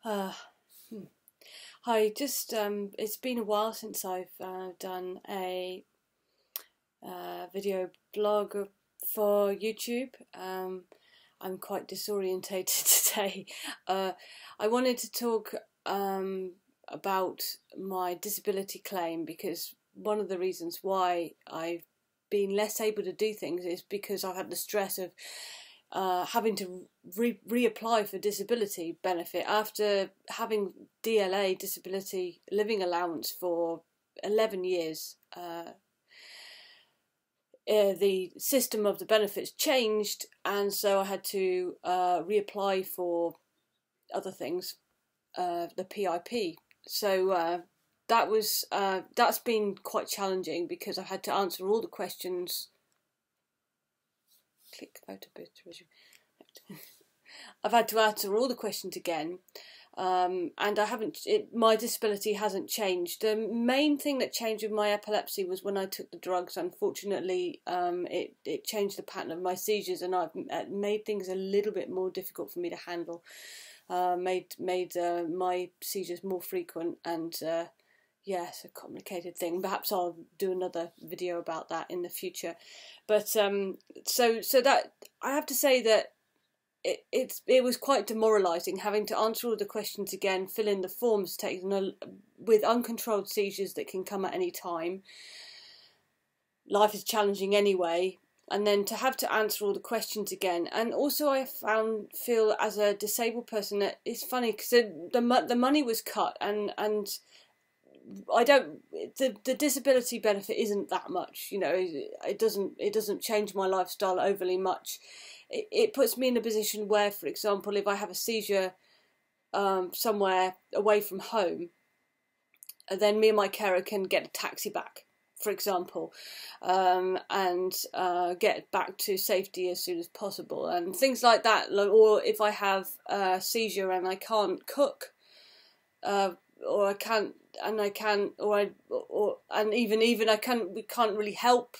Uh, hmm. Hi, it's been a while since I've done a video blog for YouTube. I'm quite disorientated today. Uh, I wanted to talk about my disability claim because one of the reasons why I've been less able to do things is because I've had the stress of having to reapply for disability benefit after having DLA, disability living allowance, for 11 years. The system of the benefits changed, and so I had to reapply for other things, the PIP. So that's been quite challenging because I had to answer all the questions. Click out a bit. I've had to answer all the questions again, and I haven't. My disability hasn't changed. The main thing that changed with my epilepsy was when I took the drugs. Unfortunately, it changed the pattern of my seizures, and I've made things a little bit more difficult for me to handle. Made my seizures more frequent, and yeah, it's a complicated thing. Perhaps I'll do another video about that in the future. But so that I have to say that it was quite demoralising having to answer all the questions again, fill in the forms, with uncontrolled seizures that can come at any time. Life is challenging anyway, and then to have to answer all the questions again. And also I feel as a disabled person that it's funny because the money was cut, and I don't. The disability benefit isn't that much, you know. It doesn't change my lifestyle overly much. It puts me in a position where, for example, if I have a seizure somewhere away from home, then me and my carer can get a taxi back, for example, and get back to safety as soon as possible, and things like that. Or if I have a seizure and I can't cook, or I can't, and I can, or and even we can't really help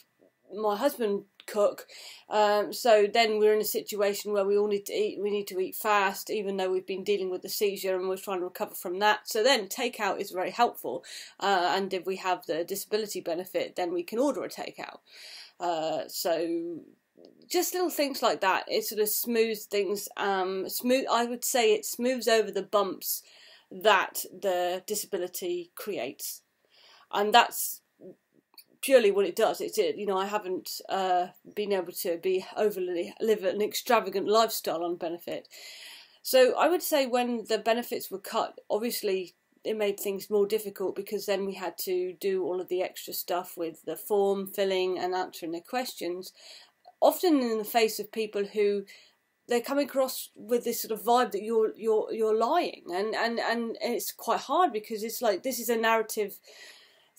my husband cook, so then we're in a situation where we all need to eat. We need to eat fast, even though we've been dealing with the seizure and we're trying to recover from that. So then takeout is very helpful, and if we have the disability benefit, then we can order a takeout. So just little things like that. It sort of smooths things. I would say it smooths over the bumps that the disability creates, and that's purely what it does. I haven't been able to live an extravagant lifestyle on benefit. So I would say when the benefits were cut, obviously it made things more difficult because then we had to do all of the extra stuff with the form filling and answering the questions, often in the face of people who they're coming across with this sort of vibe that you're lying, and it's quite hard because it's like this is a narrative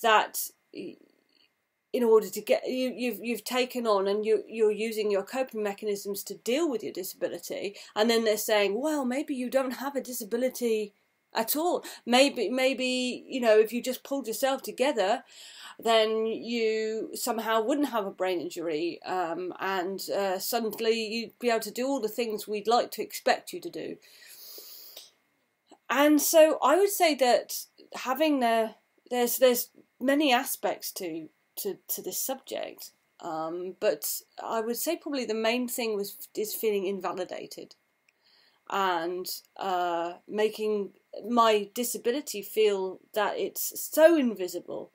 that, in order to get you've taken on, and you're using your coping mechanisms to deal with your disability, and then they're saying, well, maybe you don't have a disability at all. Maybe if you just pulled yourself together, then you somehow wouldn't have a brain injury, and suddenly you'd be able to do all the things we'd like to expect you to do. And so I would say that having there's many aspects to this subject, but I would say probably the main thing is feeling invalidated, and making my disability feel that it's so invisible.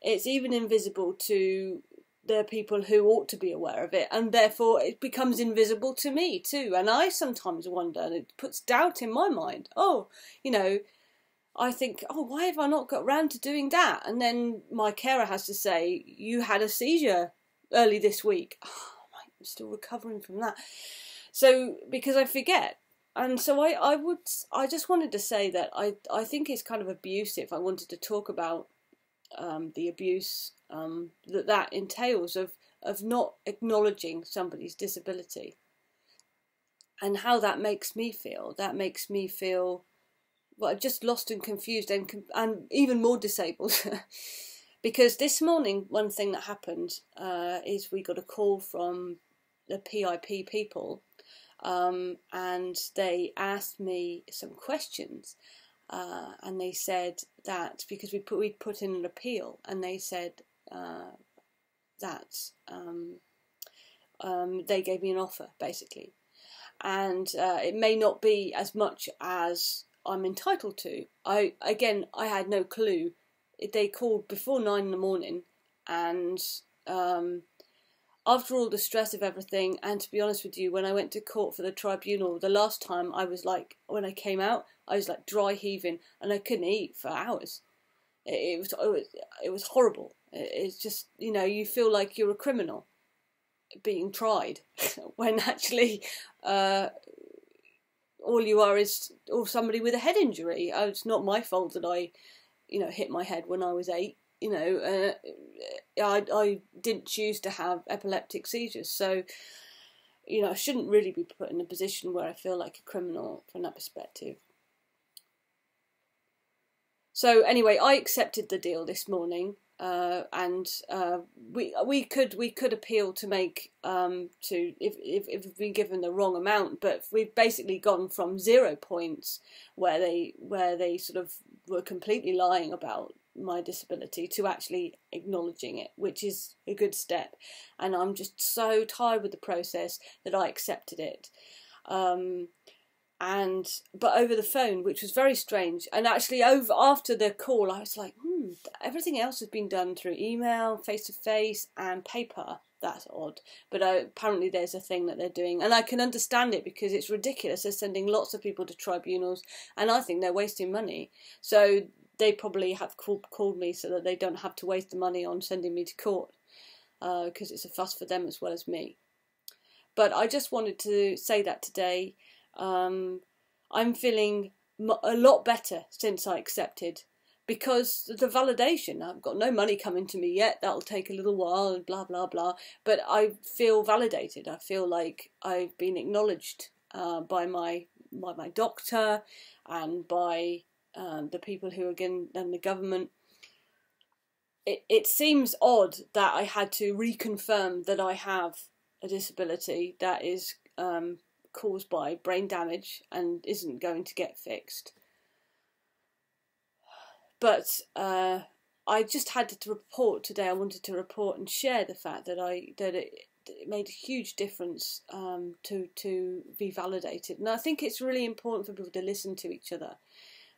It's even invisible to the people who ought to be aware of it, and therefore it becomes invisible to me too. And I sometimes wonder, and it puts doubt in my mind. I think, why have I not got round to doing that? And then my carer has to say, you had a seizure early this week. I'm still recovering from that. So, because I forget. And so I just wanted to say that I think it's kind of abusive. I wanted to talk about the abuse that entails of not acknowledging somebody's disability, and how that makes me feel. That makes me feel, well, just lost and confused, and even more disabled. Because this morning, one thing that happened is we got a call from the PIP people, and they asked me some questions, and they said that because we put in an appeal, and they said that they gave me an offer basically, and it may not be as much as I'm entitled to. I had no clue. They called before 9 in the morning, and after all the stress of everything, and to be honest with you, when I went to court for the tribunal the last time, I was like, when I came out, I was like dry heaving, and I couldn't eat for hours. It was horrible. It's just, you know, you feel like you're a criminal being tried when actually all you are is somebody with a head injury. It's not my fault that I, you know, hit my head when I was 8. You know, I didn't choose to have epileptic seizures, so, you know, I shouldn't really be put in a position where I feel like a criminal from that perspective. So anyway, I accepted the deal this morning, and we could appeal to make if we've been given the wrong amount, but we've basically gone from 0 points where they sort of were completely lying about my disability to actually acknowledging it, which is a good step. And I'm just so tired with the process that I accepted it. But over the phone, which was very strange, and actually after the call, I was like, everything else has been done through email, face to face, and paper. That's odd, but apparently there's a thing that they're doing, and I can understand it because it's ridiculous. They're sending lots of people to tribunals, and I think they're wasting money. So they probably have called me so that they don't have to waste the money on sending me to court, because it's a fuss for them as well as me. But I just wanted to say that today. I'm feeling a lot better since I accepted, because the validation, I've got no money coming to me yet, that'll take a little while and blah blah blah, but I feel validated. I feel like I've been acknowledged by my doctor and by the people who again and the government. It seems odd that I had to reconfirm that I have a disability that is caused by brain damage and isn't going to get fixed. But I just had to report today. I wanted to report and share the fact that it made a huge difference to be validated. And I think it's really important for people to listen to each other.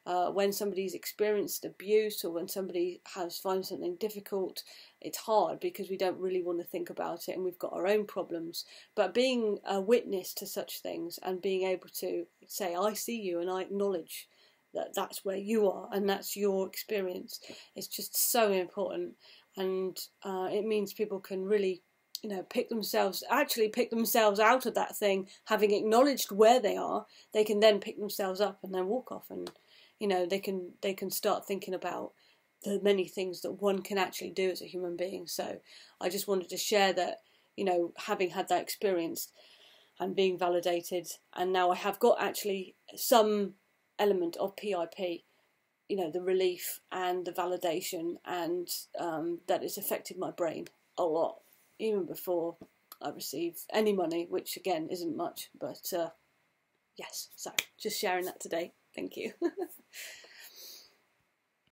When somebody's experienced abuse or when somebody finds something difficult, it's hard because we don't really want to think about it and we've got our own problems. But being a witness to such things and being able to say, I see you and I acknowledge that that's where you are and that's your experience, is just so important. And it means people can really, you know, pick themselves out of that thing. Having acknowledged where they are, they can then pick themselves up and then walk off, and you know, they can start thinking about the many things that one can actually do as a human being. So I just wanted to share that, you know, having had that experience and being validated, and now I have got actually some element of PIP, you know, the relief and the validation, and that it's affected my brain a lot, even before I receive any money, which again isn't much, but yes, so just sharing that today. Thank you.